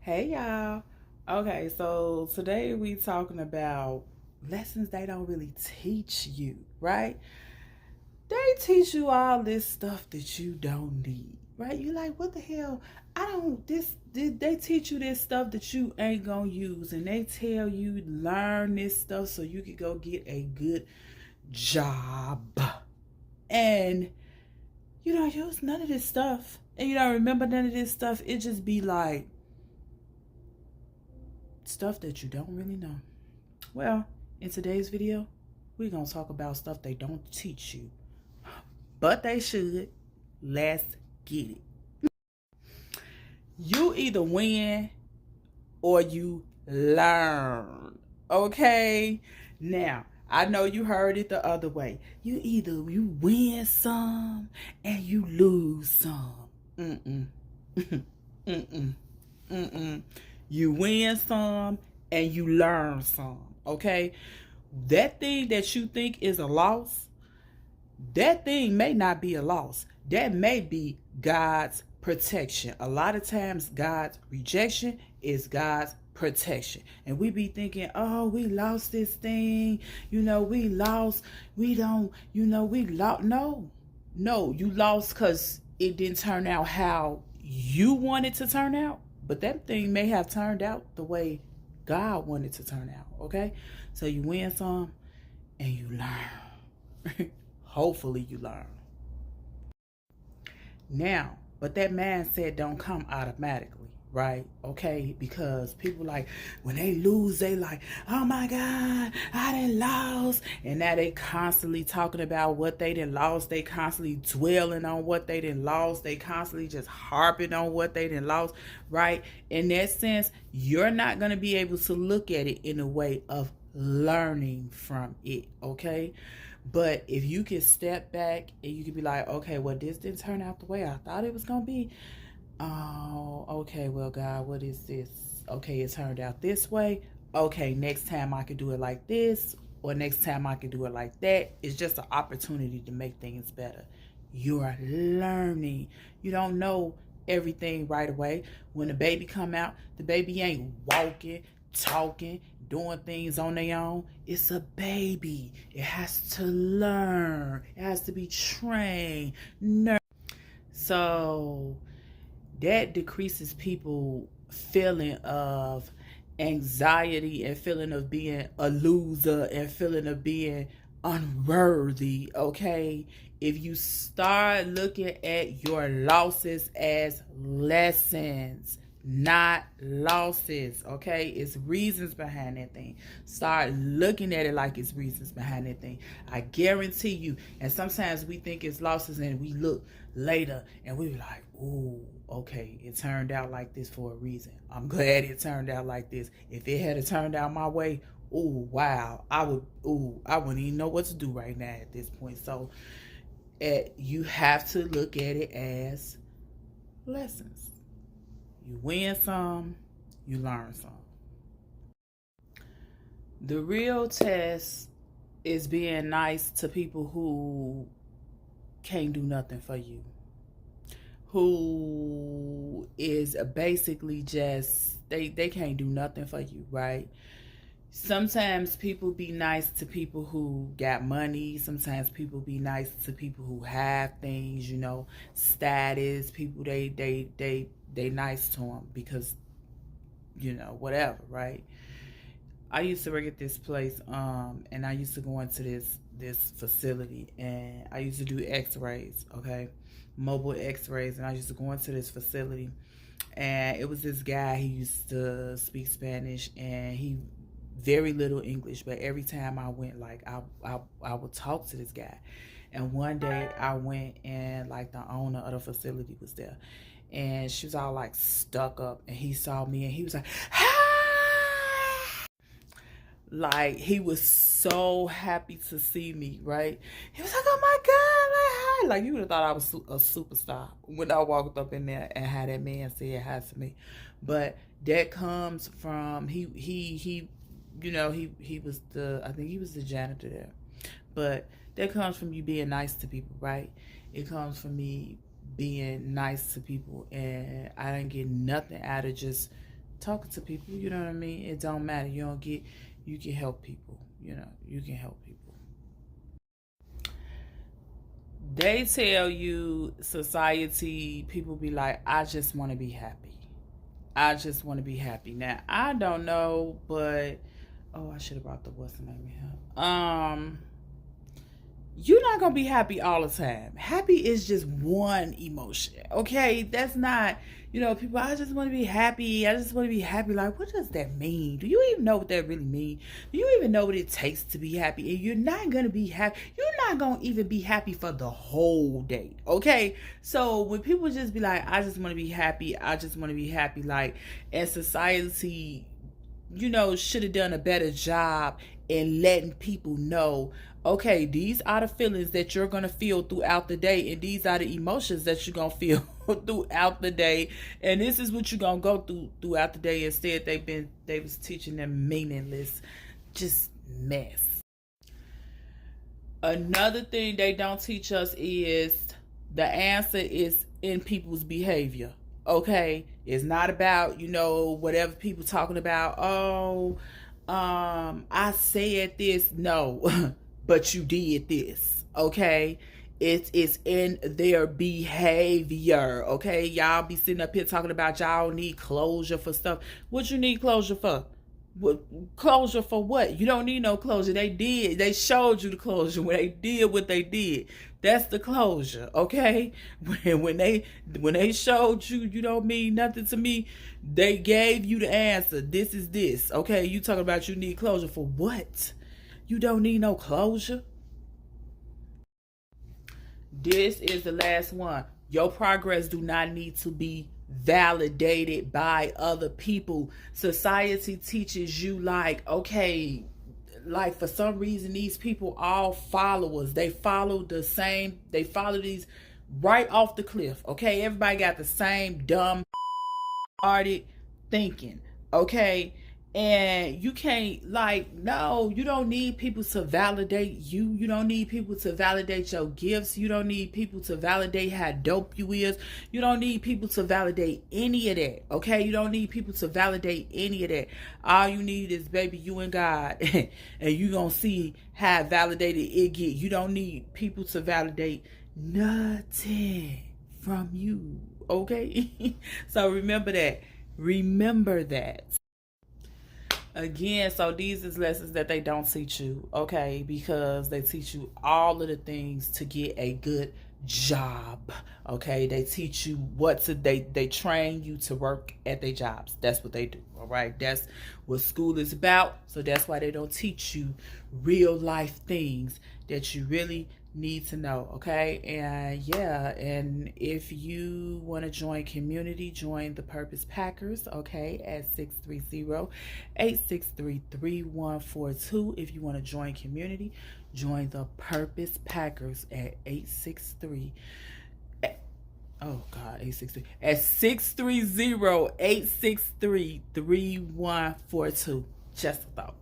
Hey y'all. Okay, so today we talking about lessons they don't really teach you, right? They teach you all this stuff that you don't need, right? You like, what the hell? I don't this did they teach you this stuff that you ain't gonna use, and they tell you learn this stuff so you can go get a good job. And you don't use none of this stuff. And you don't remember none of this stuff. It just be like stuff that you don't really know. Well, in today's video, we're going to talk about stuff they don't teach you, but they should. Let's get it. You either win or you learn, okay? Now, I know you heard it the other way. You win some and you lose some. Mm-mm. Mm-mm. Mm-mm. You win some and you learn some, okay? That thing that you think is a loss, that thing may not be a loss. That may be God's protection. A lot of times, God's rejection is God's protection. And we be thinking, oh, we lost this thing. We lost. We don't, we lost. No, you lost because it didn't turn out how you wanted to turn out. But that thing may have turned out the way God wanted to turn out, okay? So you win some and you learn. Hopefully you learn. Now, but that mindset don't come automatically, right? Okay, because people like when they lose, they like, oh my God, I done lost. And now they constantly talking about what they done lost. They constantly dwelling on what they done lost. They constantly just harping on what they done lost, right? In that sense, you're not going to be able to look at it in a way of learning from it, okay? But if you can step back and you can be like, okay, well, this didn't turn out the way I thought it was going to be. Oh, okay, well, God, what is this? Okay, it turned out this way. Okay, next time I could do it like this, or next time I could do it like that. It's just an opportunity to make things better. You're learning. You don't know everything right away. When the baby come out, the baby ain't walking, talking, doing things on their own. It's a baby. It has to learn. It has to be trained. So that decreases people feeling of anxiety and feeling of being a loser and feeling of being unworthy, okay? If you start looking at your losses as lessons, not losses, okay? It's reasons behind that thing. Start looking at it like it's reasons behind that thing. I guarantee you. And sometimes we think it's losses and we look later and we like, ooh, okay, it turned out like this for a reason. I'm glad it turned out like this. If it had turned out my way, oh wow, I wouldn't even know what to do right now at this point. So you have to look at it as lessons. You win some, you learn some. The real test is being nice to people who can't do nothing for you, who is basically just they can't do nothing for you, right? Sometimes people be nice to people who got money. Sometimes people be nice to people who have things, status. People they nice to them because whatever, right? I used to work at this place, and I used to go into this facility, and I used to do X-rays, okay, mobile X-rays, and I used to go into this facility, and it was this guy. He used to speak Spanish, and he very little English, but every time I went, like I would talk to this guy. And one day I went, and like the owner of the facility was there, and she was all like stuck up, and he saw me and he was like, ah! Like he was so happy to see me, right? He was like, oh my God, like hi. Like you would have thought I was a superstar when I walked up in there and had that man say hi to me. But that comes from he he was I think he was the janitor there. But that comes from you being nice to people, right? It comes from me being nice to people, and I didn't get nothing out of just talking to people. You know what I mean? It don't matter. You can help people. You know, you can help people. They tell you, society, people be like, I just want to be happy. I just want to be happy. Now, I don't know, but oh, I should have brought the what's the name here. You're not gonna be happy all the time. Happy is just one emotion, okay? That's not, people, I just want to be happy. I just want to be happy. Like, what does that mean? Do you even know what that really means? Do you even know what it takes to be happy? And you're not gonna be happy. You're not gonna even be happy for the whole day, okay? So when people just be like, I just want to be happy, I just want to be happy, like, and society, should have done a better job in letting people know, okay, these are the feelings that you're going to feel throughout the day, and these are the emotions that you're going to feel throughout the day, and this is what you're going to go throughout the day. Instead, they was teaching them meaningless, just mess. Another thing they don't teach us is the answer is in people's behavior. Okay, it's not about whatever people talking about. Oh, I said this. No, but you did this. Okay, it's in their behavior. Okay, y'all be sitting up here talking about y'all need closure for stuff. What you need closure for? What closure for? What? You don't need no closure. They showed you the closure when they did what they did. That's the closure, okay? When they showed you, you don't mean nothing to me, they gave you the answer. This is this, okay? You talking about you need closure for what? You don't need no closure. This is the last one. Your progress do not need to be validated by other people. Society teaches you, like, okay, like, for some reason these people all followers. They follow these right off the cliff. Okay, everybody got the same dumb hearted thinking. Okay, and you can't, like, no, you don't need people to validate you. You don't need people to validate your gifts. You don't need people to validate how dope you is. You don't need people to validate any of that. Okay, you don't need people to validate any of that. All you need is, baby, you and God, and you gonna see how validated it get. You don't need people to validate nothing from you. Okay, so remember that. Remember that. Again, so these is lessons that they don't teach you, okay? Because they teach you all of the things to get a good job, okay? They teach you they train you to work at their jobs. That's what they do, all right? That's what school is about. So that's why they don't teach you real life things that you really need to know, okay? And yeah, and if you want to join community, join the Purpose Packers, okay, at 630-863-3142. If you want to join community, join the Purpose Packers at 863 oh God, 863 at 630-863-3142. Just a thought.